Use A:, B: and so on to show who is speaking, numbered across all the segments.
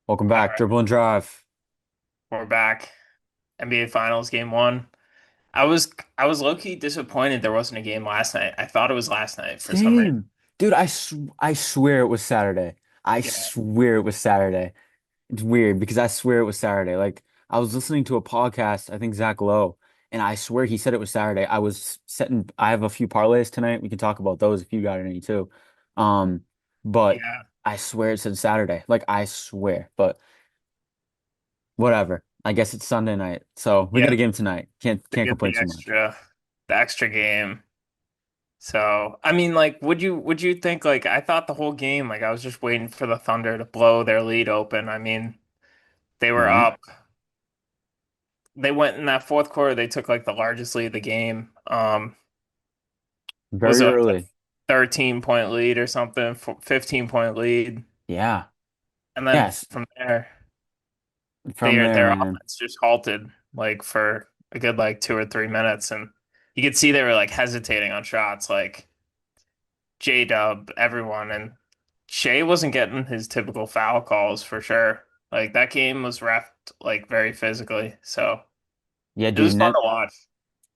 A: Welcome
B: All
A: back.
B: right,
A: Dribble and drive.
B: we're back. NBA Finals game one. I was I was low-key disappointed there wasn't a game last night. I thought it was last night for some reason.
A: Same. Dude, I swear it was Saturday. I
B: Yeah.
A: swear it was Saturday. It's weird because I swear it was Saturday. Like I was listening to a podcast, I think Zach Lowe, and I swear he said it was Saturday. I have a few parlays tonight. We can talk about those if you got any too. Um, but
B: Yeah.
A: I swear it said Saturday. Like I swear. But whatever. I guess it's Sunday night. So we got
B: Yeah.
A: a game tonight.
B: They
A: Can't
B: get
A: complain too much.
B: the extra game. So, I mean, like, would you think like I thought the whole game like I was just waiting for the Thunder to blow their lead open. I mean, they were
A: Right?
B: up. They went in that fourth quarter, they took like the largest lead of the game. Was
A: Very
B: it like a
A: early.
B: 13-point lead or something, 15-point lead.
A: Yeah.
B: And then
A: Yes.
B: from there,
A: From there,
B: their
A: man.
B: offense just halted like for a good like 2 or 3 minutes, and you could see they were like hesitating on shots, like J-Dub, everyone, and Shea wasn't getting his typical foul calls for sure. Like that game was refed like very physically, so
A: Yeah,
B: it
A: dude.
B: was fun
A: Net.
B: to watch.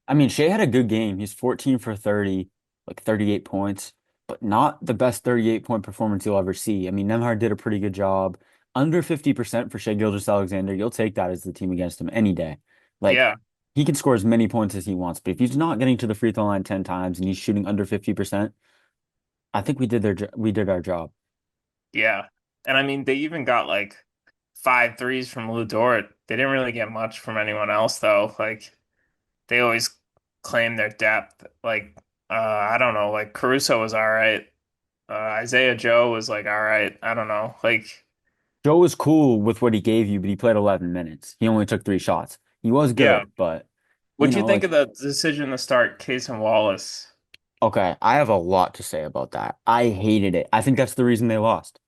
A: I mean, Shea had a good game. He's 14 for 30, like 38 points, but not the best 38-point performance you'll ever see. I mean, Nemhard did a pretty good job. Under 50% for Shea Gilgeous-Alexander. You'll take that as the team against him any day. Like,
B: Yeah,
A: he can score as many points as he wants, but if he's not getting to the free throw line 10 times and he's shooting under 50%, I think we did our job.
B: yeah. And I mean, they even got like 5 threes from Lou Dort. They didn't really get much from anyone else though. Like they always claim their depth. Like I don't know, like Caruso was all right. Isaiah Joe was like all right. I don't know. Like
A: Joe was cool with what he gave you, but he played 11 minutes. He only took three shots. He was
B: yeah.
A: good, but
B: What'd you think
A: like,
B: of the decision to start Case and Wallace?
A: okay, I have a lot to say about that. I hated it. I think that's the reason they lost.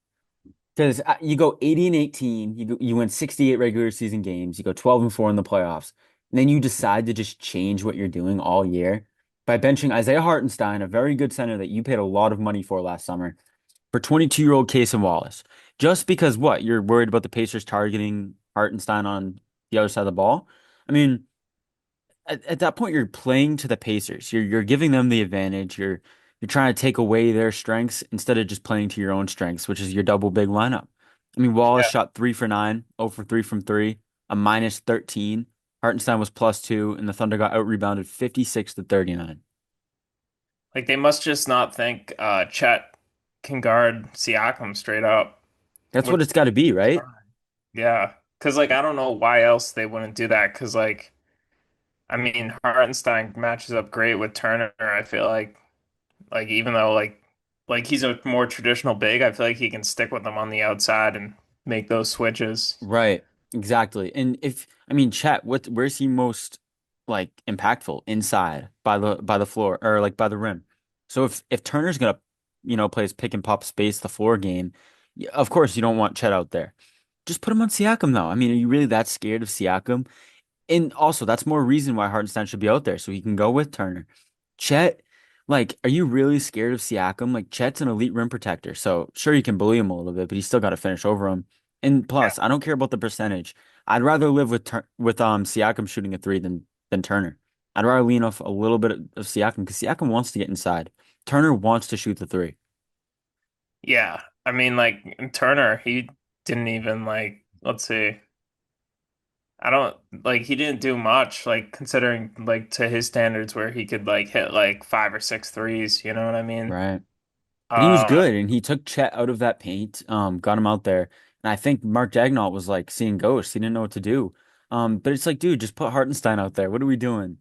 A: Because you go 80 and 18, you win 68 regular season games, you go 12 and 4 in the playoffs, and then you decide to just change what you're doing all year by benching Isaiah Hartenstein, a very good center that you paid a lot of money for last summer, for 22-year-old Casey Wallace. Just because what? You're worried about the Pacers targeting Hartenstein on the other side of the ball? I mean, at that point you're playing to the Pacers. You're giving them the advantage. You're trying to take away their strengths instead of just playing to your own strengths, which is your double big lineup. I mean, Wallace
B: Yeah.
A: shot 3 for 9, 0 for 3 from three, a minus 13. Hartenstein was +2, and the Thunder got out rebounded 56 to 39.
B: Like they must just not think Chet can guard Siakam straight up.
A: That's what
B: Which
A: it's got to be, right?
B: yeah. Cause like I don't know why else they wouldn't do that. Cause like I mean Hartenstein matches up great with Turner, I feel like even though like he's a more traditional big, I feel like he can stick with them on the outside and make those switches.
A: Right, exactly. And if I mean Chet, where's he most like impactful? Inside by the floor or like by the rim. So if Turner's gonna, play his pick and pop space the floor game, of course you don't want Chet out there. Just put him on Siakam though. I mean, are you really that scared of Siakam? And also, that's more reason why Hartenstein should be out there so he can go with Turner. Chet, like, are you really scared of Siakam? Like, Chet's an elite rim protector, so sure you can bully him a little bit, but he's still got to finish over him. And
B: Yeah.
A: plus, I don't care about the percentage. I'd rather live with Siakam shooting a three than Turner. I'd rather lean off a little bit of Siakam because Siakam wants to get inside. Turner wants to shoot the three.
B: Yeah. I mean like Turner, he didn't even like let's see. I don't like he didn't do much like considering like to his standards where he could like hit like 5 or 6 threes, you know what I mean?
A: Right. But he was
B: Um
A: good, and he took Chet out of that paint, got him out there. And I think Mark Daigneault was like seeing ghosts. He didn't know what to do. But it's like, dude, just put Hartenstein out there. What are we doing?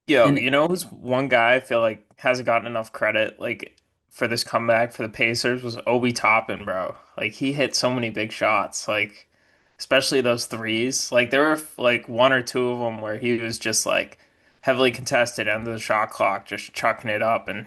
B: Yo,
A: And
B: you know who's one guy I feel like hasn't gotten enough credit like for this comeback for the Pacers was Obi Toppin, bro. Like he hit so many big shots, like especially those threes. Like there were like one or two of them where he was just like heavily contested end of the shot clock, just chucking it up and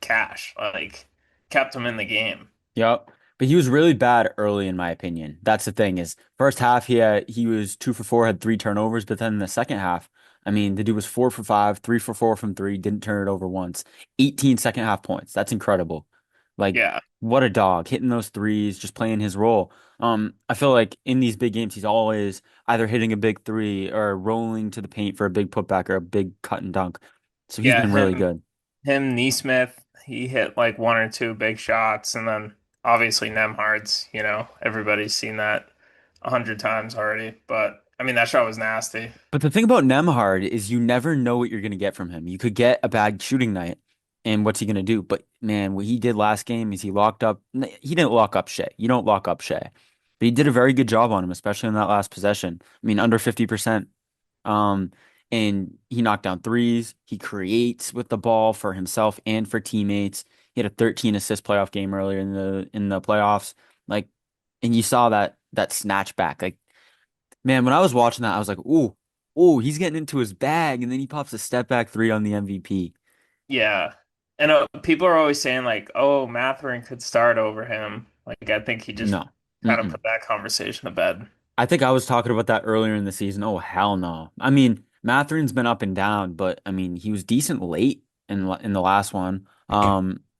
B: cash. Like kept him in the game.
A: yep. But he was really bad early, in my opinion. That's the thing is, first half he was 2 for 4, had 3 turnovers, but then in the second half, I mean, the dude was 4 for 5, 3 for 4 from three, didn't turn it over once. 18 second half points. That's incredible. Like,
B: Yeah.
A: what a dog, hitting those threes, just playing his role. I feel like in these big games, he's always either hitting a big three or rolling to the paint for a big putback or a big cut and dunk. So he's
B: Yeah,
A: been really good.
B: him, Neesmith, he hit like one or two big shots, and then obviously Nemhard's, everybody's seen that 100 times already. But I mean, that shot was nasty.
A: But the thing about Nemhard is you never know what you're going to get from him. You could get a bad shooting night, and what's he going to do? But man, what he did last game is he locked up. He didn't lock up Shea. You don't lock up Shea, but he did a very good job on him, especially in that last possession. I mean, under 50%. Um, and he knocked down threes. He creates with the ball for himself and for teammates. He had a 13 assist playoff game earlier in the playoffs. Like, and you saw that snatch back. Like, man, when I was watching that, I was like, ooh, he's getting into his bag, and then he pops a step back three on the MVP.
B: Yeah. And people are always saying like, "Oh, Matherin could start over him." Like I think he just
A: No.
B: kind of
A: Mm-mm.
B: put that conversation to bed.
A: I think I was talking about that earlier in the season. Oh, hell no. I mean, Matherin's been up and down, but I mean, he was decent late in the last one.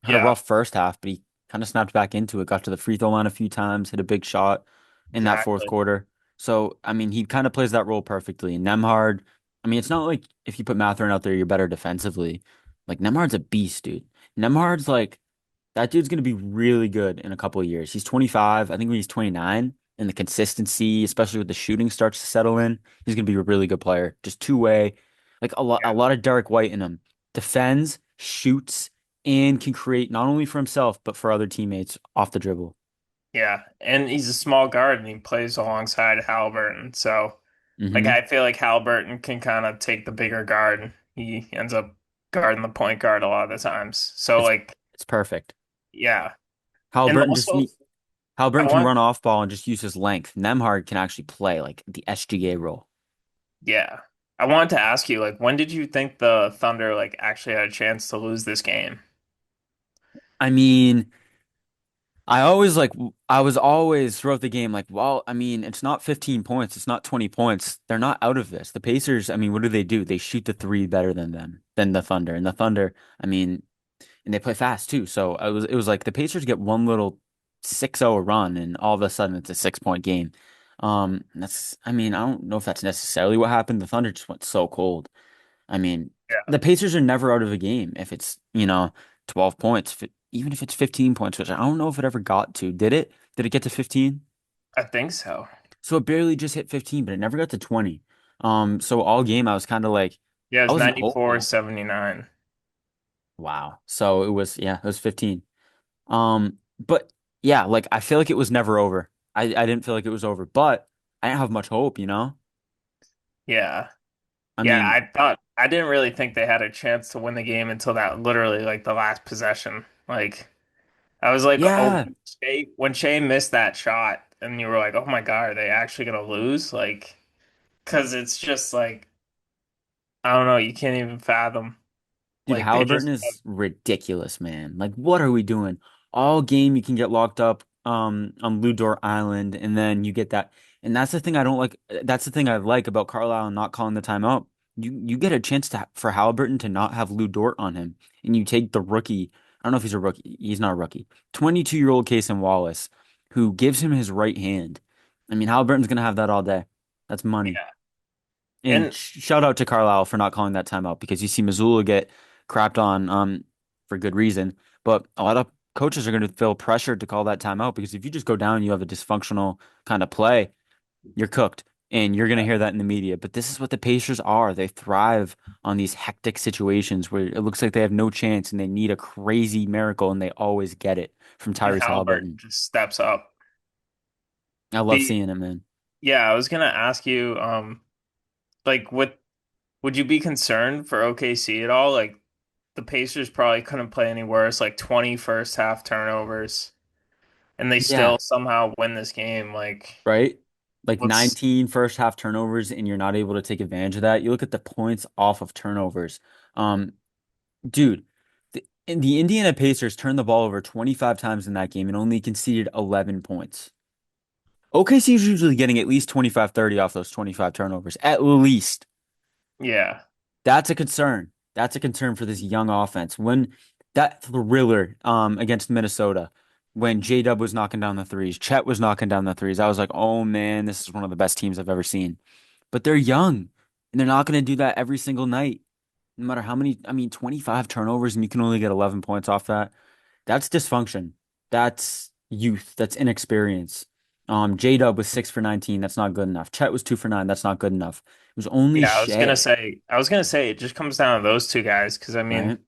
A: Had a
B: Yeah,
A: rough first half, but he kind of snapped back into it. Got to the free throw line a few times, hit a big shot in that fourth
B: exactly.
A: quarter. So, I mean, he kind of plays that role perfectly. And Nemhard, I mean, it's not like if you put Matherin out there, you're better defensively. Like Nemhard's a beast, dude. Nemhard's like that dude's going to be really good in a couple of years. He's 25. I think when he's 29 and the consistency, especially with the shooting starts to settle in, he's going to be a really good player. Just two-way, like a lot of Derek White in him. Defends, shoots, and can create not only for himself, but for other teammates off the dribble.
B: Yeah, and he's a small guard and he plays alongside Halliburton. So, like,
A: Hmm.
B: I feel like Halliburton can kind of take the bigger guard. He ends up guarding the point guard a lot of the times. So,
A: It's
B: like,
A: it's perfect.
B: yeah. And
A: Halliburton just
B: also,
A: need Halliburton
B: I
A: can
B: want,
A: run off ball and just use his length. Nemhard can actually play like the SGA role.
B: yeah, I wanted to ask you, like, when did you think the Thunder, like, actually had a chance to lose this game?
A: I mean, I always like I was always throughout the game like, well, I mean, it's not 15 points, it's not 20 points. They're not out of this. The Pacers, I mean, what do? They shoot the three better than them, than the Thunder. And the Thunder, I mean, and they play fast too. So it was like the Pacers get one little 6-0 run and all of a sudden it's a 6 point game. That's I mean, I don't know if that's necessarily what happened. The Thunder just went so cold. I mean,
B: Yeah,
A: the Pacers are never out of a game if it's, 12 points, even if it's 15 points, which I don't know if it ever got to. Did it? Did it get to 15?
B: I think so.
A: So it barely just hit 15, but it never got to 20. So all game I was kind of like,
B: Yeah, it
A: I
B: was
A: wasn't
B: 94,
A: hopeful.
B: 79.
A: Wow. So it was 15. But yeah, like I feel like it was never over. I didn't feel like it was over, but I didn't have much hope, you know?
B: Yeah.
A: I
B: Yeah,
A: mean,
B: I didn't really think they had a chance to win the game until that literally like the last possession. Like I was like, oh,
A: yeah,
B: When Shea missed that shot, and you were like, oh my God, are they actually gonna lose? Like, because it's just like I don't know, you can't even fathom.
A: dude,
B: Like they
A: Halliburton
B: just
A: is ridiculous, man. Like, what are we doing? All game you can get locked up on Ludor Island, and then you get that. And that's the thing I don't like. That's the thing I like about Carlisle not calling the timeout. You get a chance for Halliburton to not have Lou Dort on him, and you take the rookie. I don't know if he's a rookie. He's not a rookie. 22-year-old Cason Wallace, who gives him his right hand. I mean, Halliburton's gonna have that all day. That's money.
B: yeah.
A: And
B: And
A: shout out to Carlisle for not calling that timeout because you see Missoula get crapped on for good reason. But a lot of coaches are going to feel pressured to call that timeout because if you just go down, you have a dysfunctional kind of play, you're cooked. And you're going to hear that in the media. But this is what the Pacers are. They thrive on these hectic situations where it looks like they have no chance and they need a crazy miracle and they always get it from
B: and
A: Tyrese
B: Halliburton
A: Halliburton.
B: just steps up.
A: I love
B: The
A: seeing it, man.
B: Yeah, I was gonna ask you, like what would you be concerned for OKC at all? Like the Pacers probably couldn't play any worse, like 20 first half turnovers, and they
A: Yeah.
B: still somehow win this game. Like,
A: Right? Like
B: what's
A: 19 first half turnovers, and you're not able to take advantage of that. You look at the points off of turnovers. Um, dude, the Indiana Pacers turned the ball over 25 times in that game and only conceded 11 points. OKC is usually getting at least 25, 30 off those 25 turnovers. At least.
B: yeah,
A: That's a concern. That's a concern for this young offense. When that thriller against Minnesota, when J-Dub was knocking down the threes, Chet was knocking down the threes. I was like, oh man, this is one of the best teams I've ever seen. But they're young and they're not going to do that every single night. No matter how many, I mean, 25 turnovers and you can only get 11 points off that. That's dysfunction. That's youth. That's inexperience. J-Dub was 6 for 19. That's not good enough. Chet was 2 for 9. That's not good enough. It was only
B: Yeah,
A: Shea,
B: I was gonna say it just comes down to those two guys because I mean,
A: right?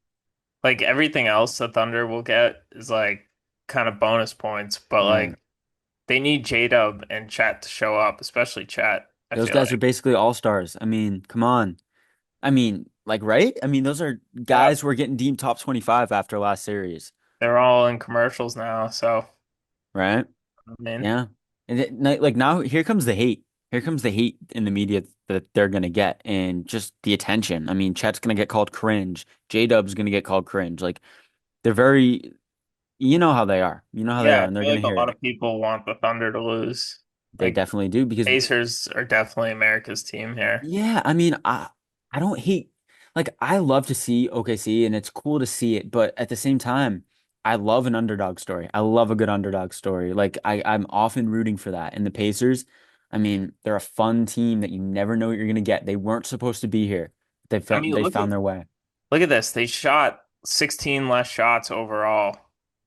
B: like everything else the Thunder will get is like kind of bonus points, but
A: Right.
B: like they need J-Dub and Chat to show up, especially Chat, I
A: Those
B: feel
A: guys are
B: like.
A: basically all stars. I mean, come on. I mean, like, right? I mean, those are
B: Yeah,
A: guys who are getting deemed top 25 after last series,
B: they're all in commercials now, so
A: right?
B: I mean,
A: Yeah. And like now, here comes the hate. Here comes the hate in the media that they're gonna get, and just the attention. I mean, Chet's gonna get called cringe. J-Dub's gonna get called cringe. Like they're very, you know how they are. You know how they
B: yeah,
A: are,
B: I
A: and they're
B: feel
A: gonna
B: like a
A: hear
B: lot
A: it.
B: of people want the Thunder to lose.
A: They
B: Like
A: definitely do because
B: Pacers are definitely America's team here.
A: yeah, I mean, I don't hate like I love to see OKC and it's cool to see it, but at the same time, I love an underdog story. I love a good underdog story. Like I'm often rooting for that. And the Pacers, I mean, they're a fun team that you never know what you're gonna get. They weren't supposed to be here.
B: I mean,
A: They found their way.
B: look at this. They shot 16 less shots overall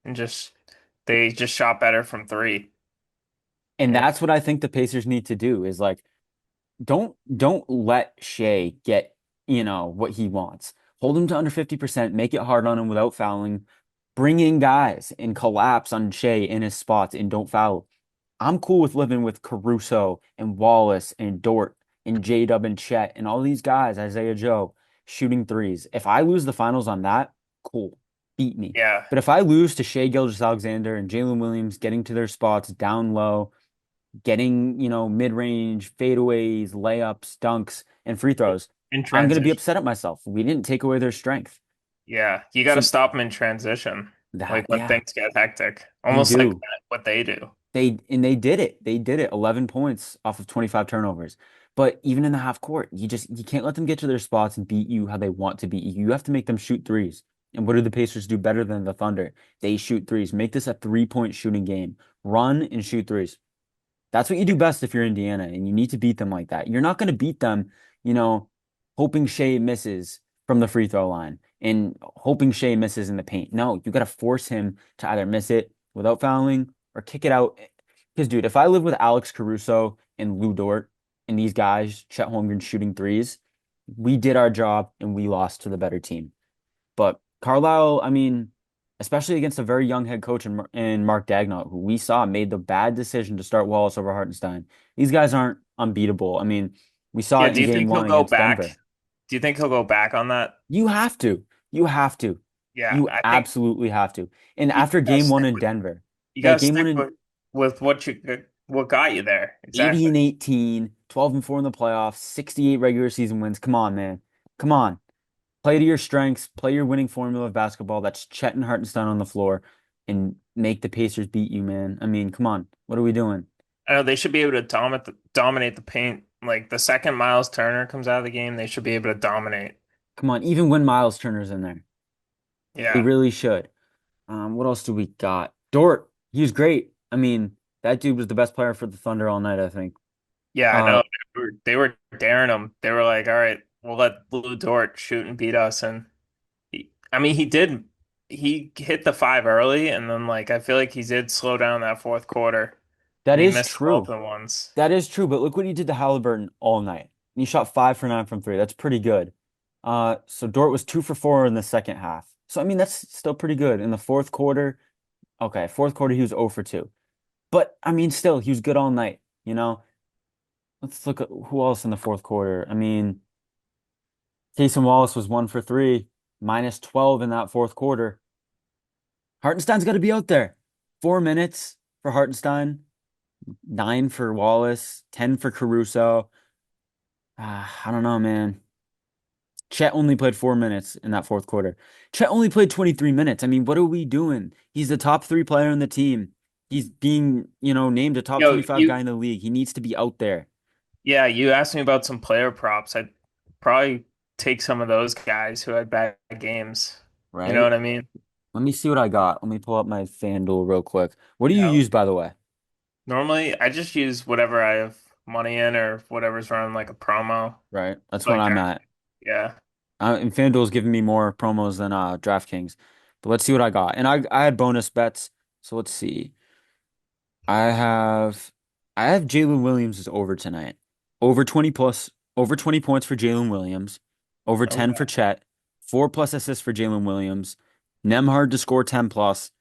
B: and just they just shot better from three.
A: And
B: And
A: that's what I think the Pacers need to do is like don't let Shea get, what he wants. Hold him to under 50%, make it hard on him without fouling. Bring in guys and collapse on Shea in his spots and don't foul. I'm cool with living with Caruso and Wallace and Dort and J-Dub and Chet and all these guys, Isaiah Joe, shooting threes. If I lose the finals on that, cool. Beat me.
B: yeah,
A: But if I lose to Shea Gilgeous-Alexander and Jalen Williams getting to their spots down low, getting, mid-range fadeaways, layups, dunks, and free throws,
B: in
A: I'm going to be
B: transition.
A: upset at myself. We didn't take away their strength.
B: Yeah, you got to
A: So
B: stop them in transition.
A: that,
B: Like when
A: yeah,
B: things get hectic.
A: you
B: Almost like
A: do.
B: that, what they do.
A: They did it. They did it. 11 points off of 25 turnovers. But even in the half court, you can't let them get to their spots and beat you how they want to beat you. You have to make them shoot threes. And what do the Pacers do better than the Thunder? They shoot threes. Make this a 3-point shooting game. Run and shoot threes. That's what you do best if you're Indiana, and you need to beat them like that. You're not going to beat them, you know, hoping Shea misses from the free throw line and hoping Shea misses in the paint. No, you got to force him to either miss it without fouling or kick it out. Because, dude, if I live with Alex Caruso and Lou Dort and these guys, Chet Holmgren shooting threes, we did our job and we lost to the better team. But Carlisle, I mean, especially against a very young head coach in Mark Dagnall, who we saw made the bad decision to start Wallace over Hartenstein. These guys aren't unbeatable. I mean, we saw
B: Yeah,
A: it
B: do
A: in
B: you
A: game
B: think he'll
A: one
B: go
A: against
B: back?
A: Denver.
B: Do you think he'll go back on that?
A: You have to. You have to.
B: Yeah,
A: You
B: I think
A: absolutely have to. And
B: you
A: after
B: gotta
A: game one
B: stick
A: in
B: with
A: Denver,
B: you
A: that
B: gotta
A: game one
B: stick
A: in
B: with what got you there.
A: 80
B: Exactly.
A: and 18, 12 and 4 in the playoffs, 68 regular season wins. Come on, man. Come on. Play to your strengths, play your winning formula of basketball. That's Chet and Hartenstein on the floor and make the Pacers beat you, man. I mean, come on. What are we doing?
B: I know they should be able to dominate the paint. Like the second Miles Turner comes out of the game, they should be able to dominate.
A: Come on, even when Miles Turner's in there. They
B: Yeah.
A: really should. What else do we got? Dort, he was great. I mean, that dude was the best player for the Thunder all night, I think.
B: Yeah, I
A: Uh,
B: know. They were daring him. They were like, all right, we'll let Blue Dort shoot and beat us. And I mean, he did. He hit the five early, and then like I feel like he did slow down that fourth quarter,
A: that
B: and he
A: is
B: missed both
A: true.
B: of the ones.
A: That is true, but look what he did to Halliburton all night. And he shot 5 for 9 from three. That's pretty good. So Dort was 2 for 4 in the second half. So I mean that's still pretty good. In the fourth quarter, okay, fourth quarter he was 0 for 2. But I mean still he was good all night, you know? Let's look at who else in the fourth quarter. I mean, Taysom Wallace was 1 for 3, minus 12 in that fourth quarter. Hartenstein's got to be out there. 4 minutes for Hartenstein, 9 for Wallace, 10 for Caruso. I don't know, man. Chet only played 4 minutes in that fourth quarter. Chet only played 23 minutes. I mean, what are we doing? He's the top three player in the team. He's being, named a top
B: Yo,
A: 25 guy in the league. He needs to be out there.
B: yeah, you asked me about some player props. I'd probably take some of those guys who had bad games. You know
A: Right?
B: what I mean?
A: Let me see what I got. Let me pull up my FanDuel real quick. What do you
B: Yeah.
A: use, by the way?
B: Normally, I just use whatever I have money in or whatever's running like a promo.
A: Right. That's what
B: Like
A: I'm
B: draft.
A: at.
B: Yeah.
A: And FanDuel's giving me more promos than DraftKings. But let's see what I got. And I had bonus bets. So let's see. I have I have Jalen Williams is over tonight. Over 20 plus, over 20 points for Jalen Williams, over 10
B: Okay.
A: for Chet, 4 plus assists for Jalen Williams, Nemhard to score 10 plus,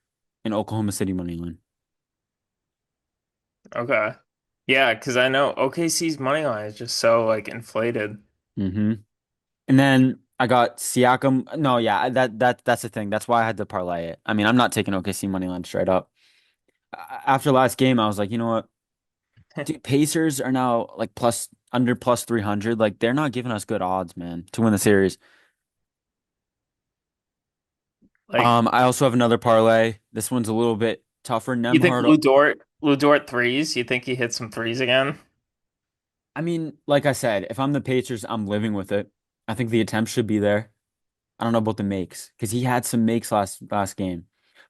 A: and Oklahoma City money line.
B: Okay. Yeah, because I know OKC's money line is just so like inflated.
A: hmm And then I got Siakam. No, yeah, that's the thing. That's why I had to parlay it. I mean, I'm not taking OKC money line straight up. After last game, I was like, you know what? Dude, Pacers are now like plus under plus 300. Like they're not giving us good odds, man, to win the series.
B: Like,
A: I also have another parlay. This one's a little bit tougher.
B: you think
A: Nemhard.
B: Lou Dort threes? You think he hit some threes again?
A: I mean, like I said, if I'm the Pacers, I'm living with it. I think the attempt should be there. I don't know about the makes because he had some makes last game,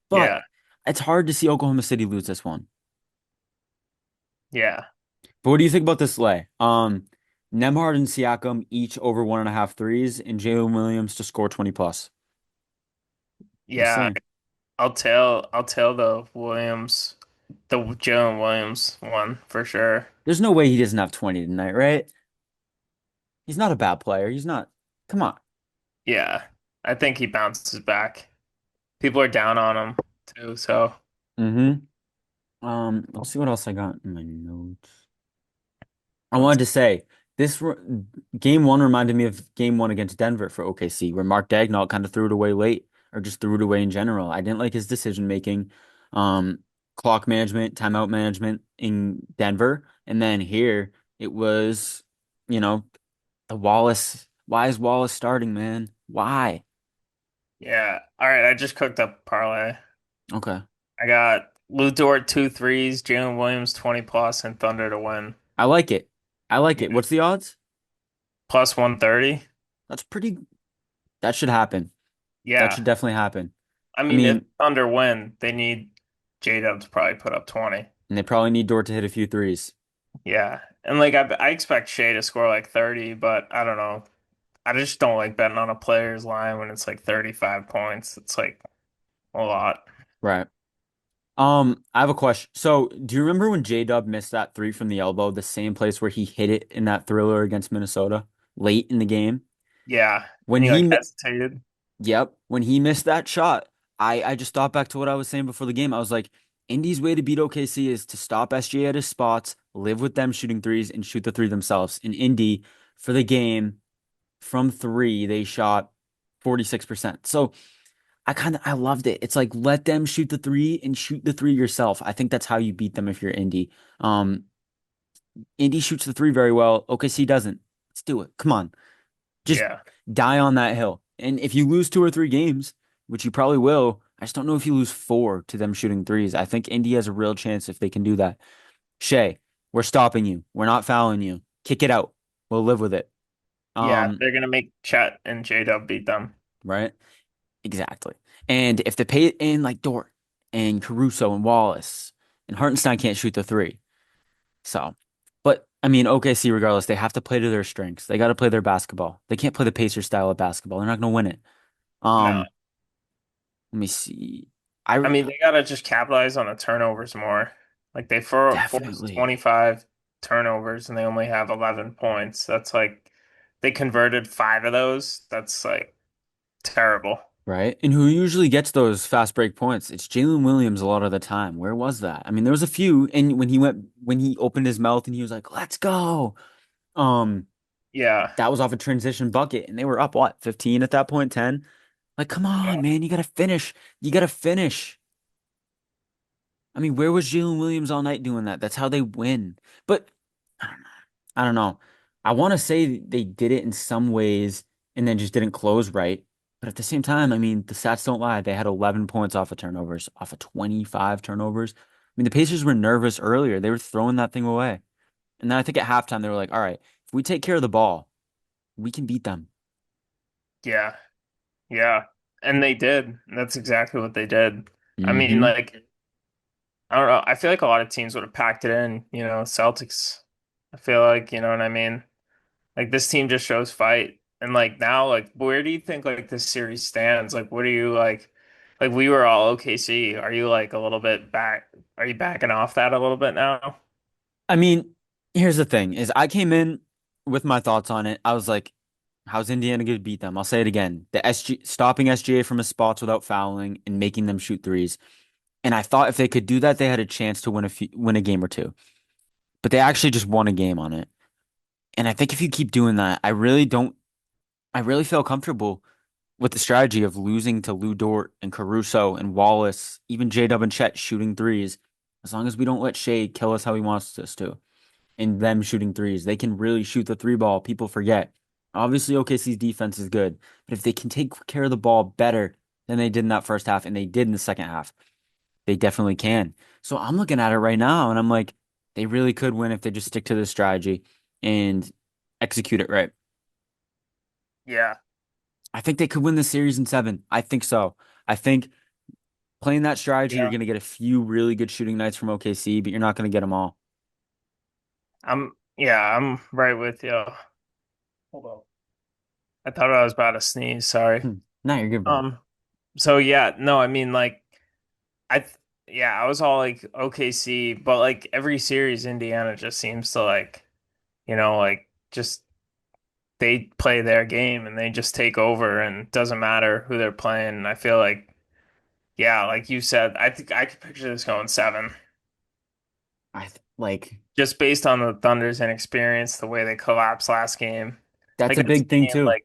A: but
B: Yeah.
A: it's hard to see Oklahoma City lose this one.
B: Yeah.
A: But what do you think about this lay? Nemhard and Siakam each over 1.5 threes, and Jalen Williams to score 20 plus. What do you
B: Yeah.
A: say?
B: I'll tell the Jalen Williams one for sure.
A: There's no way he doesn't have 20 tonight, right? He's not a bad player. He's not. Come on.
B: Yeah. I think he bounces back. People are down on him too, so
A: Mm-hmm. Let's see what else I got in my notes. I
B: let's
A: wanted to say game one reminded me of game one against Denver for OKC, where Mark Daigneault kind of threw it away late, or just threw it away in general. I didn't like his decision making, um, clock management, timeout management in Denver, and then here it was, you know, the Wallace. Why is Wallace starting, man? Why?
B: yeah. All right, I just cooked up a parlay.
A: Okay,
B: I got Lou Dort two threes, Jalen Williams 20 plus, and Thunder to win.
A: I like it. I like
B: Yeah.
A: it. What's the odds?
B: Plus 130.
A: That's pretty. That should happen. That
B: Yeah.
A: should definitely happen.
B: I
A: I
B: mean, if
A: mean,
B: Thunder win, they need J-Dub to probably put up 20.
A: and they probably need Dort to hit a few threes.
B: Yeah. And like I expect Shea to score like 30, but I don't know. I just don't like betting on a player's line when it's like 35 points. It's like a lot.
A: Right. I have a question. So, do you remember when J-Dub missed that three from the elbow, the same place where he hit it in that thriller against Minnesota late in the game?
B: Yeah.
A: When
B: And he
A: he,
B: like
A: mi-
B: hesitated.
A: yep, when he missed that shot, I just thought back to what I was saying before the game. I was like, Indy's way to beat OKC is to stop SGA at his spots, live with them shooting threes, and shoot the three themselves. In Indy, for the game, from three, they shot 46%. So, I loved it. It's like let them shoot the three and shoot the three yourself. I think that's how you beat them if you're Indy. Indy shoots the three very well. OKC doesn't. Let's do it. Come on. Just
B: Yeah.
A: die on that hill. And if you lose 2 or 3 games, which you probably will, I just don't know if you lose four to them shooting threes. I think Indy has a real chance if they can do that. Shea, we're stopping you. We're not fouling you. Kick it out. We'll live with it.
B: Yeah.
A: Um,
B: They're gonna make Chet and J-Dub beat them.
A: right? Exactly. And if they pay it in like Dort and Caruso and Wallace and Hartenstein can't shoot the three. So, but I mean, OKC, regardless, they have to play to their strengths. They got to play their basketball. They can't play the Pacers style of basketball. They're not going to win it.
B: No.
A: Let me see.
B: I
A: I
B: mean, they gotta just capitalize on the turnovers more. Like they forced
A: definitely,
B: 25 turnovers and they only have 11 points. That's like they converted five of those. That's like terrible.
A: right? And who usually gets those fast break points? It's Jalen Williams a lot of the time. Where was that? I mean, there was a few, and when he opened his mouth and he was like, "Let's go." Um,
B: Yeah.
A: that was off a transition bucket, and they were up what, 15 at that point, 10? Like, come on, man, you gotta finish. You gotta finish. I mean, where was Jalen Williams all night doing that? That's how they win. But I don't know. I don't know. I want to say they did it in some ways and then just didn't close right. But at the same time, I mean, the stats don't lie. They had 11 points off of turnovers, off of 25 turnovers. I mean, the Pacers were nervous earlier. They were throwing that thing away. And then I think at halftime, they were like, all right, if we take care of the ball, we can beat them.
B: Yeah. Yeah. And they did. That's exactly what they did. I mean,
A: Hmm.
B: like, I don't know. I feel like a lot of teams would have packed it in, Celtics. I feel like, you know what I mean? Like this team just shows fight. And like now, like where do you think like this series stands? Like what are you like we were all OKC. Are you like a little bit back? Are you backing off that a little bit now?
A: I mean, here's the thing: is I came in with my thoughts on it. I was like, "How's Indiana going to beat them?" I'll say it again: the SG stopping SGA from his spots without fouling and making them shoot threes. And I thought if they could do that, they had a chance to win a game or two. But they actually just won a game on it. And I think if you keep doing that, I really don't. I really feel comfortable with the strategy of losing to Lou Dort and Caruso and Wallace, even J-Dub and Chet shooting threes. As long as we don't let Shea kill us how he wants us to, and them shooting threes, they can really shoot the three ball. People forget. Obviously, OKC's defense is good, but if they can take care of the ball better than they did in that first half, and they did in the second half, they definitely can. So I'm looking at it right now, and I'm like, they really could win if they just stick to this strategy and execute it right.
B: Yeah.
A: I think they could win the series in seven. I think so. I think playing that strategy, you're
B: Yeah.
A: going to get a few really good shooting nights from OKC, but you're not going to get them all.
B: I'm right with you. Hold on. I thought I was about to sneeze, sorry.
A: No, you're good, bro.
B: Um, so yeah, no, I mean like I th yeah, I was all like OKC, but like every series Indiana just seems to like, like just they play their game and they just take over and it doesn't matter who they're playing. And I feel like, yeah, like you said, I think I could picture this going seven
A: Like
B: just based on the Thunder's inexperience, the way they collapsed last game.
A: that's
B: Like
A: a
B: it's a
A: big thing
B: game
A: too.
B: like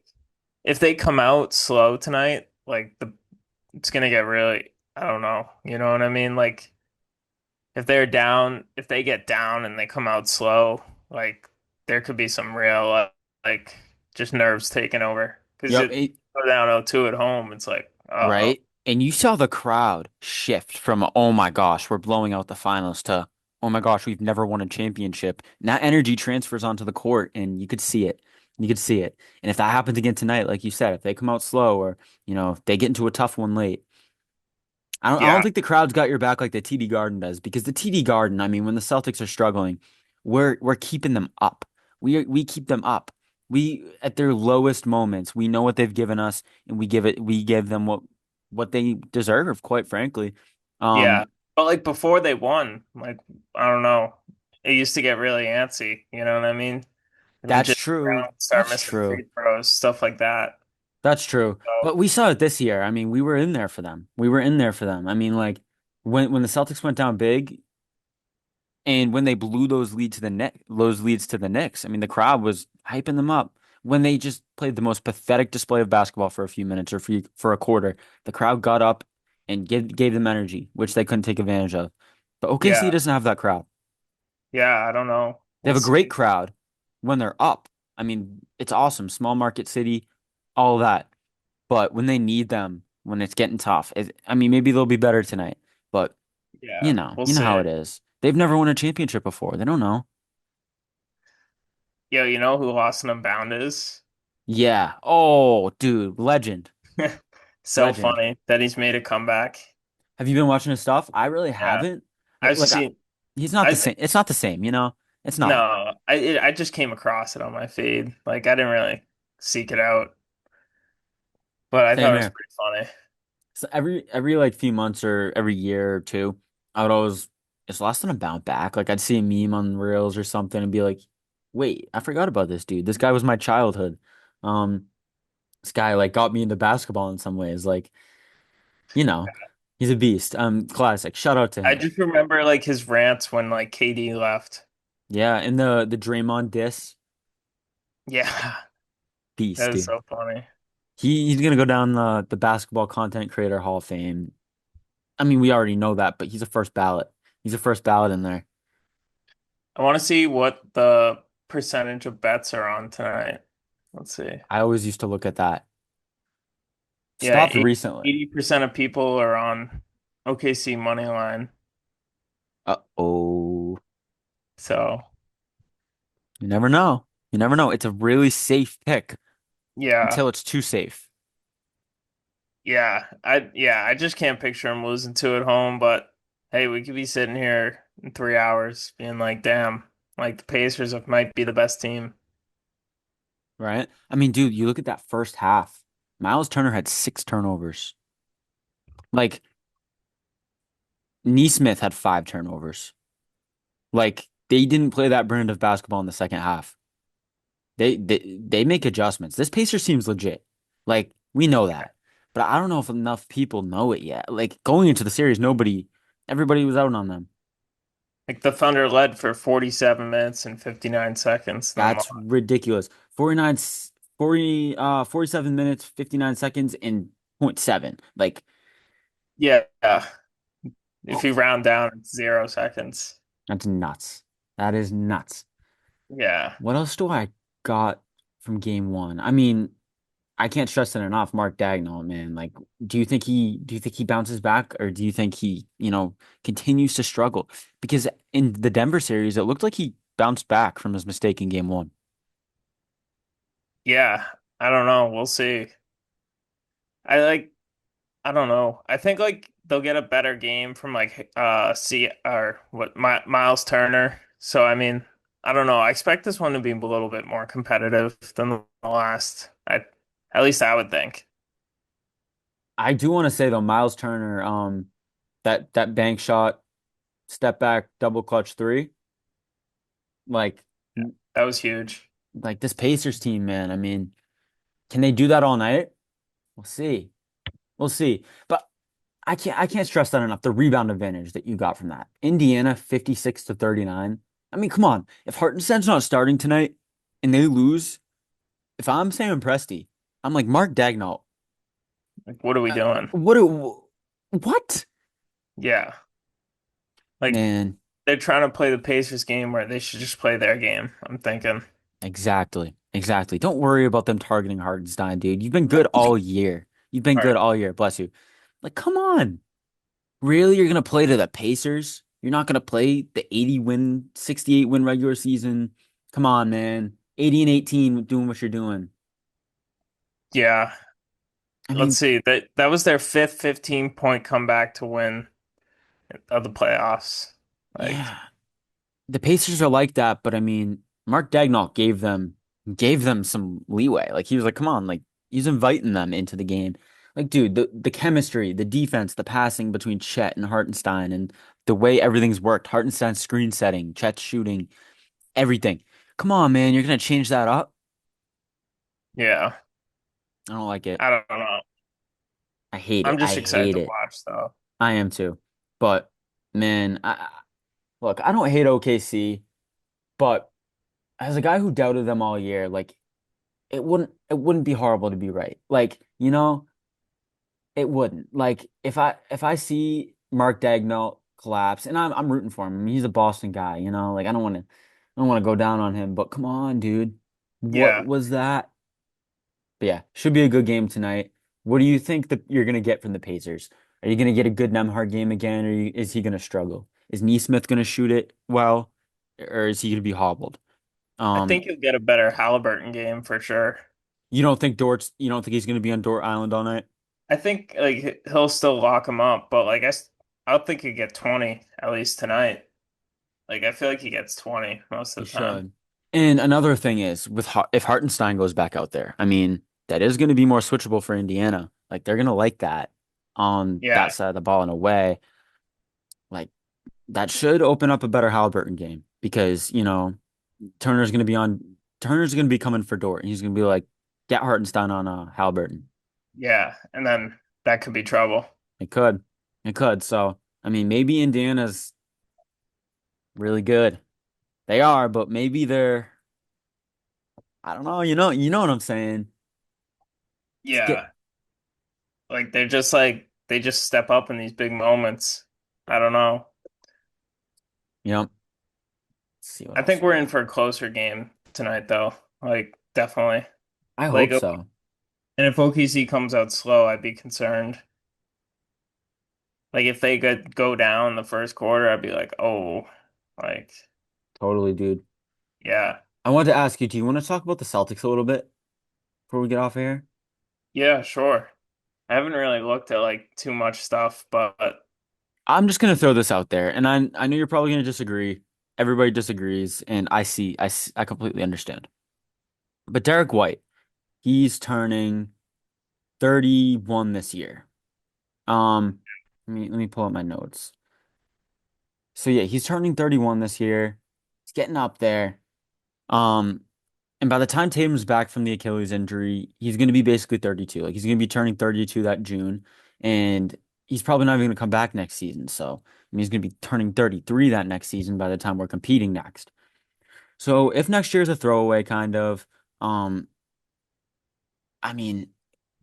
B: if they come out slow tonight, like it's gonna get really, I don't know, you know what I mean? Like if they get down and they come out slow, like there could be some real like just nerves taking over because
A: Yep,
B: it go down 0-2 at home. It's like, uh-oh.
A: right? And you saw the crowd shift from, oh my gosh, we're blowing out the finals to, oh my gosh, we've never won a championship. And that energy transfers onto the court and you could see it. You could see it. And if that happens again tonight, like you said, if they come out slow or, if they get into a tough one late, I don't
B: Yeah,
A: think the crowd's got your back like the TD Garden does because the TD Garden, I mean, when the Celtics are struggling, we're keeping them up. We keep them up. We at their lowest moments, we know what they've given us, and we give them what they deserve, quite frankly.
B: yeah.
A: Um,
B: But like before they won, like I don't know, it used to get really antsy. You know what I mean? And we
A: that's
B: just
A: true.
B: start
A: That's
B: missing
A: true.
B: free throws, stuff like that.
A: That's true.
B: So
A: But we saw it this year. I mean, we were in there for them. We were in there for them. I mean, like when the Celtics went down big, and when they blew those leads to the Knicks, I mean, the crowd was hyping them up. When they just played the most pathetic display of basketball for a few minutes or for a quarter, the crowd got up and gave them energy, which they couldn't take advantage of. But OKC
B: yeah,
A: doesn't have that crowd.
B: yeah. I don't know.
A: They
B: We'll
A: have a great
B: see.
A: crowd when they're up. I mean, it's awesome. Small market city, all of that. But when they need them, when it's getting tough, I mean, maybe they'll be better tonight. But
B: Yeah, we'll
A: you know how
B: see.
A: it is. They've never won a championship before. They don't know.
B: Yo, you know who lost and Unbound is?
A: Yeah. Oh, dude, legend.
B: So
A: Legend.
B: funny that he's made a comeback.
A: Have you been watching his stuff? I really
B: Yeah,
A: haven't.
B: I've
A: Like
B: seen.
A: he's not the
B: I
A: same. It's not the same. It's not.
B: No, I just came across it on my feed. Like I didn't really seek it out, but I
A: Same
B: thought it was
A: here.
B: pretty funny.
A: So every like few months or every year or two, I would always it's less than a bounce back. Like I'd see a meme on Reels or something and be like, wait, I forgot about this dude. This guy was my childhood. Um, this guy like got me into basketball in some ways. Like, you know, he's a beast. Classic. Shout out to
B: I
A: him.
B: just remember like his rants when like KD left.
A: Yeah, and the Draymond diss,
B: Yeah,
A: beast,
B: that is
A: dude.
B: so funny.
A: He's gonna go down the basketball content creator Hall of Fame. I mean, we already know that, but he's a first ballot. He's a first ballot in there.
B: I want to see what the percentage of bets are on tonight. Let's see.
A: I always used to look at that.
B: Yeah,
A: Stopped recently.
B: 80% of people are on OKC money line.
A: Uh-oh.
B: So
A: You never know. You never know. It's a really safe pick
B: yeah,
A: until it's too safe.
B: I just can't picture him losing two at home, but hey, we could be sitting here in 3 hours being like, damn, like the Pacers might be the best team.
A: Right? I mean, dude, you look at that first half. Miles Turner had 6 turnovers. Like Neesmith had 5 turnovers. Like they didn't play that brand of basketball in the second half. They make adjustments. This Pacers team's legit. Like we know that. But I don't know if enough people know it yet. Like going into the series, everybody was out on them.
B: Like the Thunder led for 47 minutes and 59 seconds, then
A: That's ridiculous. 47 minutes, 59 seconds and point 0.7. Like,
B: yeah, if you round down, it's 0 seconds.
A: that's nuts. That is nuts.
B: Yeah.
A: What else do I got from game one? I mean, I can't stress it enough. Mark Daigneault, man. Like, do you think he bounces back or do you think he, continues to struggle? Because in the Denver series, it looked like he bounced back from his mistake in game one.
B: Yeah, I don't know. We'll see. I like I don't know. I think like they'll get a better game from like C or what Miles Turner. So I mean, I don't know. I expect this one to be a little bit more competitive than the last. At least I would think.
A: I do want to say though, Miles Turner, that bank shot, step back, double clutch three, like
B: That was huge.
A: like this Pacers team, man. I mean, can they do that all night? We'll see. We'll see. But I can't stress that enough. The rebound advantage that you got from that. Indiana 56 to 39. I mean, come on. If Hartenstein's not starting tonight and they lose, if I'm Sam Presti, I'm like Mark Daigneault.
B: Like, what are we doing?
A: What?
B: Yeah, like
A: Man,
B: they're trying to play the Pacers game where they should just play their game. I'm thinking.
A: exactly. Exactly. Don't worry about them targeting Hartenstein, dude. You've been good all year. You've been
B: All
A: good
B: right.
A: all year. Bless you. Like, come on. Really? You're gonna play to the Pacers? You're not gonna play the 80 win, 68 win regular season? Come on, man. 80 and 18 doing what you're doing.
B: Yeah.
A: I
B: Let's
A: mean,
B: see. That was their fifth 15-point comeback to win of the playoffs. Like,
A: yeah. The Pacers are like that, but I mean, Mark Daigneault gave them some leeway. Like he was like, come on, like he's inviting them into the game. Like, dude, the chemistry, the defense, the passing between Chet and Hartenstein and the way everything's worked, Hartenstein's screen setting, Chet's shooting, everything. Come on, man, you're gonna change that up?
B: yeah.
A: I don't like it.
B: I don't know.
A: I hate it.
B: I'm
A: I
B: just excited
A: hate
B: to
A: it.
B: watch though.
A: I am too. But man, look, I don't hate OKC, but as a guy who doubted them all year, like it wouldn't be horrible to be right. Like, it wouldn't. Like if I see Mark Daigneault collapse, and I'm rooting for him. I mean, he's a Boston guy, like I don't want to go down on him, but come on, dude. What
B: Yeah.
A: was that? But yeah, should be a good game tonight. What do you think that you're gonna get from the Pacers? Are you gonna get a good Nemhard game again, or is he gonna struggle? Is Neesmith gonna shoot it well, or is he gonna be hobbled?
B: I
A: Um,
B: think you'll get a better Halliburton game for sure.
A: you don't think he's gonna be on Dort Island all night?
B: I think like he'll still lock him up, but like I don't think he'll get 20 at least tonight. Like I feel like he gets 20 most
A: He
B: of the time.
A: should. And another thing is if Hartenstein goes back out there, I mean, that is going to be more switchable for Indiana. Like they're going to like that on
B: Yeah.
A: that side of the ball in a way. Like that should open up a better Halliburton game because, Turner's going to be on Turner's going to be coming for Dort. And he's going to be like, get Hartenstein on Halliburton.
B: Yeah. And then that could be trouble.
A: It could. It could. So, I mean, maybe Indiana's really good. They are, but maybe they're I don't know, you know what I'm saying. It's get
B: Yeah. Like they just step up in these big moments. I don't know.
A: you know, let's see what
B: I think
A: else
B: we're
A: we
B: in
A: got.
B: for a closer game tonight though. Like definitely.
A: I
B: Like
A: hope so.
B: and if OKC comes out slow, I'd be concerned. Like if they could go down the first quarter, I'd be like, "Oh, like
A: Totally, dude.
B: yeah.
A: I wanted to ask you, do you want to talk about the Celtics a little bit before we get off here?
B: Yeah, sure." I haven't really looked at like too much stuff, but
A: I'm just gonna throw this out there, and I know you're probably gonna disagree. Everybody disagrees, and I completely understand. But Derek White, he's turning 31 this year. Um, let me pull up my notes. So yeah, he's turning 31 this year. He's getting up there. Um, and by the time Tatum's back from the Achilles injury, he's going to be basically 32. Like he's going to be turning 32 that June, and he's probably not even going to come back next season. So, I mean, he's going to be turning 33 that next season by the time we're competing next. So, if next year's a throwaway kind of, um, I mean,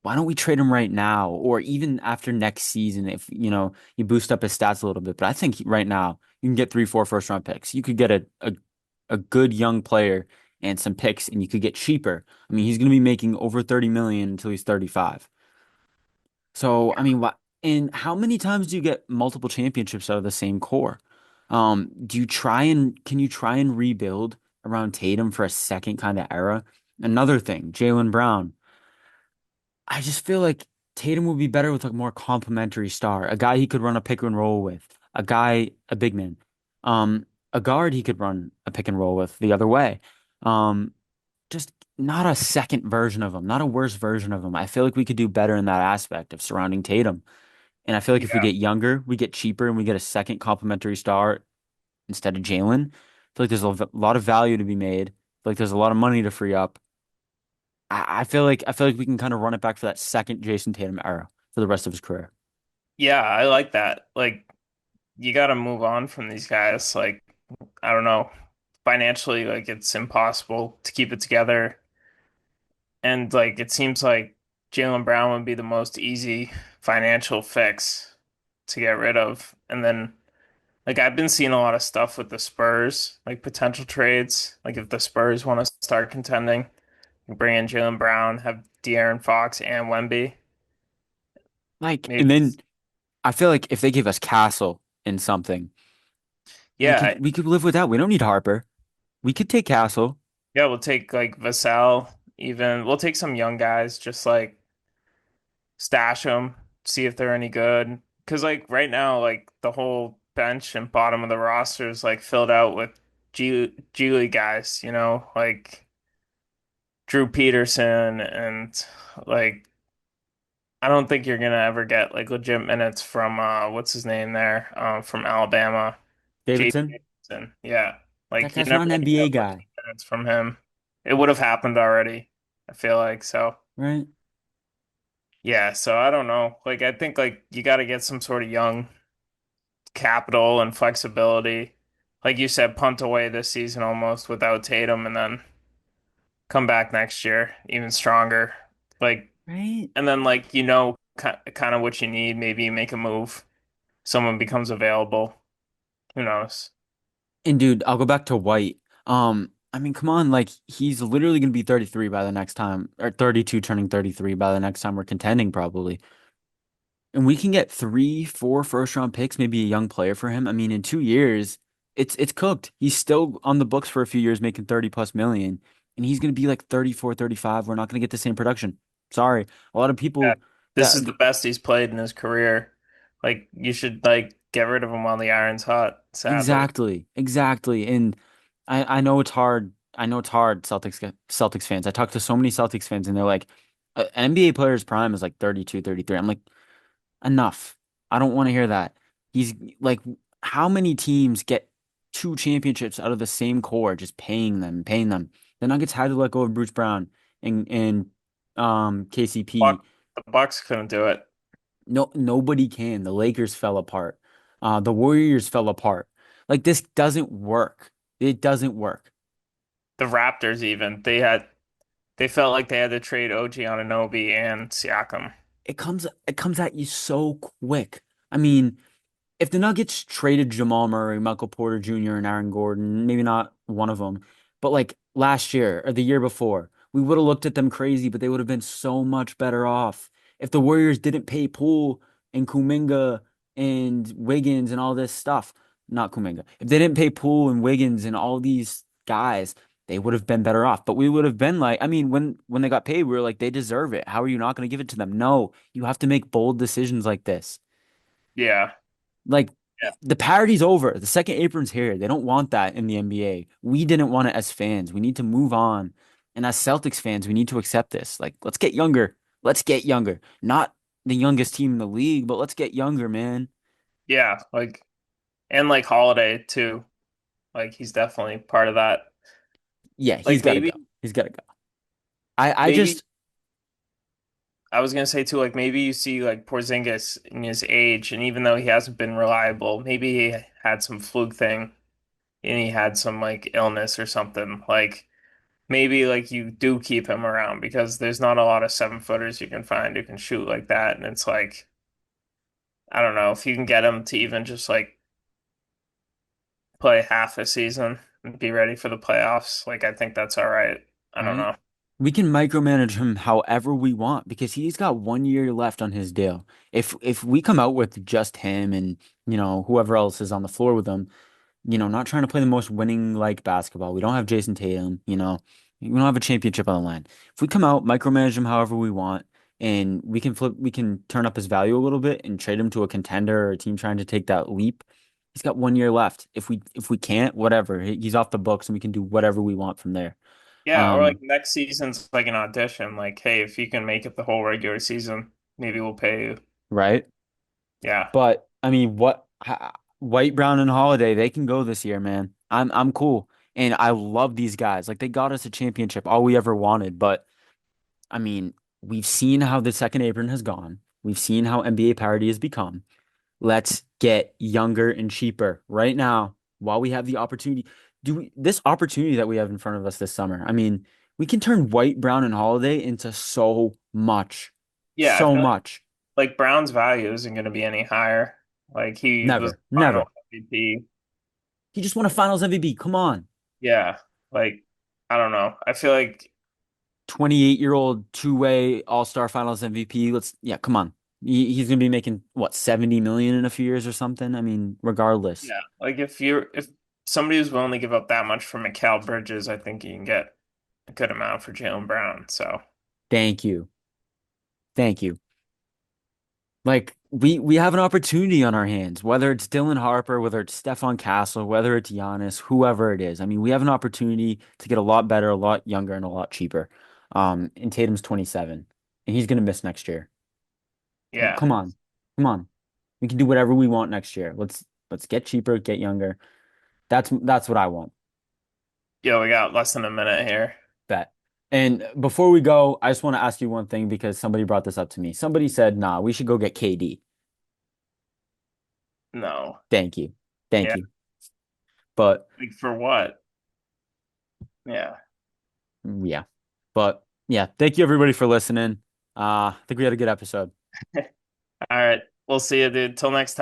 A: why don't we trade him right now or even after next season if, you boost up his stats a little bit. But I think right now you can get 3, 4 first round picks. You could get a good young player and some picks and you could get cheaper. I mean, he's going to be making over 30 million until he's 35. So, I mean, what and how many times do you get multiple championships out of the same core? Can you try and rebuild around Tatum for a second kind of era? Another thing, Jaylen Brown. I just feel like Tatum would be better with a more complementary star, a guy he could run a pick and roll with, a big man, um, a guard he could run a pick and roll with the other way. Um, just not a second version of him, not a worse version of him. I feel like we could do better in that aspect of surrounding Tatum. And I feel like if we
B: yeah.
A: get younger, we get cheaper and we get a second complementary star instead of Jalen. I feel like there's a lot of value to be made. I feel like there's a lot of money to free up. I feel like we can kind of run it back for that second Jason Tatum era for the rest of his career.
B: Yeah, I like that. Like you got to move on from these guys. Like I don't know, financially, like it's impossible to keep it together. And like it seems like Jaylen Brown would be the most easy financial fix to get rid of. And then like I've been seeing a lot of stuff with the Spurs, like potential trades. Like if the Spurs want to start contending, bring in Jaylen Brown, have De'Aaron Fox and Wemby.
A: And
B: Maybe
A: then I feel like if they give us Castle in something, we
B: yeah,
A: could we could live with that. We don't need Harper. We could take Castle.
B: yeah, we'll take like Vassell even. We'll take some young guys, just like stash them, see if they're any good. Because like right now, like the whole bench and bottom of the roster is like filled out with G League guys, like Drew Peterson and like I don't think you're gonna ever get like legit minutes from what's his name there from Alabama, J.D.
A: Davidson.
B: Davidson. Yeah,
A: That
B: like you're
A: guy's
B: never
A: not an
B: gonna
A: NBA
B: get
A: guy,
B: legit minutes from him. It would have happened already, I feel like. So
A: right?
B: yeah, so I don't know. Like I think like you got to get some sort of young capital and flexibility. Like you said, punt away this season almost without Tatum and then come back next year even stronger. Like,
A: Right?
B: and then like kind of what you need. Maybe you make a move. Someone becomes available. Who knows?
A: And dude, I'll go back to White. I mean, come on, like he's literally gonna be 33 by the next time, or 32 turning 33 by the next time we're contending, probably. And we can get 3, 4 first round picks, maybe a young player for him. I mean, in 2 years, it's cooked. He's still on the books for a few years, making 30 plus million, and he's gonna be like 34, 35. We're not gonna get the same production. Sorry. A lot of
B: Yeah,
A: people,
B: this
A: yeah,
B: is the best he's played in his career. Like you should like get rid of him while the iron's hot. Sadly,
A: exactly, exactly. And I know it's hard. I know it's hard, Celtics fans. I talk to so many Celtics fans, and they're like, An NBA player's prime is like 32, 33." I'm like, enough. I don't want to hear that. He's like, how many teams get 2 championships out of the same core, just paying them? The Nuggets had to let go of Bruce Brown and KCP.
B: The Bucks couldn't do it.
A: No, nobody can. The Lakers fell apart. The Warriors fell apart. Like this doesn't work. It doesn't work.
B: The Raptors even they felt like they had to trade OG Anunoby and Siakam.
A: It comes at you so quick. I mean, if the Nuggets traded Jamal Murray, Michael Porter Jr., and Aaron Gordon, maybe not one of them, but like last year or the year before, we would have looked at them crazy, but they would have been so much better off. If the Warriors didn't pay Poole and Kuminga and Wiggins and all this stuff, not Kuminga, if they didn't pay Poole and Wiggins and all these guys, they would have been better off. But we would have been like, I mean, when they got paid, we were like, they deserve it. How are you not going to give it to them? No, you have to make bold decisions like this.
B: Yeah.
A: Like
B: Yeah.
A: the parity's over. The second apron's here. They don't want that in the NBA. We didn't want it as fans. We need to move on. And as Celtics fans, we need to accept this. Like, let's get younger. Let's get younger. Not the youngest team in the league, but let's get younger, man.
B: Yeah. Like, and like Holiday too. Like, he's definitely part of that.
A: Yeah, he's
B: Like,
A: got to go. He's got to go. I
B: maybe
A: just,
B: I was gonna say too, like maybe you see like Porzingis in his age, and even though he hasn't been reliable, maybe he had some fluke thing and he had some like illness or something. Like maybe like you do keep him around because there's not a lot of 7 footers you can find who can shoot like that. And it's like, I don't know, if you can get him to even just like play half a season and be ready for the playoffs, like I think that's all right. I don't
A: right?
B: know.
A: We can micromanage him however we want because he's got 1 year left on his deal. If we come out with just him and, whoever else is on the floor with him, not trying to play the most winning like basketball. We don't have Jason Tatum, we don't have a championship on the line. If we come out, micromanage him however we want, and we can turn up his value a little bit and trade him to a contender or a team trying to take that leap. He's got 1 year left. If we can't, whatever. He's off the books and we can do whatever we want from there.
B: Yeah, or like
A: Um,
B: next season's like an audition. Like, hey, if you can make it the whole regular season, maybe we'll pay you.
A: right?
B: Yeah.
A: But I mean, White, Brown, and Holiday, they can go this year, man. I'm cool. And I love these guys. Like they got us a championship, all we ever wanted. But I mean, we've seen how the second apron has gone. We've seen how NBA parity has become. Let's get younger and cheaper right now while we have the opportunity. This opportunity that we have in front of us this summer? I mean, we can turn White, Brown, and Holiday into so much,
B: Yeah, I
A: so
B: feel
A: much.
B: like Brown's value isn't going to be any higher. Like he was
A: Never,
B: final
A: never.
B: MVP.
A: He just won a Finals MVP. Come on.
B: Yeah. Like I don't know. I feel like
A: 28-year-old two-way All-Star Finals MVP. Yeah, come on. He's gonna be making what, 70 million in a few years or something. I mean, regardless.
B: yeah, like if somebody was willing to give up that much for Mikal Bridges, I think you can get a good amount for Jaylen Brown. So
A: Thank you. Thank you. Like we have an opportunity on our hands, whether it's Dylan Harper, whether it's Stephon Castle, whether it's Giannis, whoever it is. I mean, we have an opportunity to get a lot better, a lot younger, and a lot cheaper. And Tatum's 27, and he's gonna miss next year.
B: yeah.
A: Come on. Come on. We can do whatever we want next year. Let's get cheaper, get younger. That's what I want.
B: Yo, we got less than a minute here.
A: Bet. And before we go, I just want to ask you one thing because somebody brought this up to me. Somebody said, "Nah, we should go get KD."
B: No.
A: Thank you. Thank
B: Yeah.
A: you. But
B: Like for what? Yeah.
A: yeah. But yeah, thank you everybody for listening. I think we had a good episode.
B: All right. We'll see you, dude. Till next time.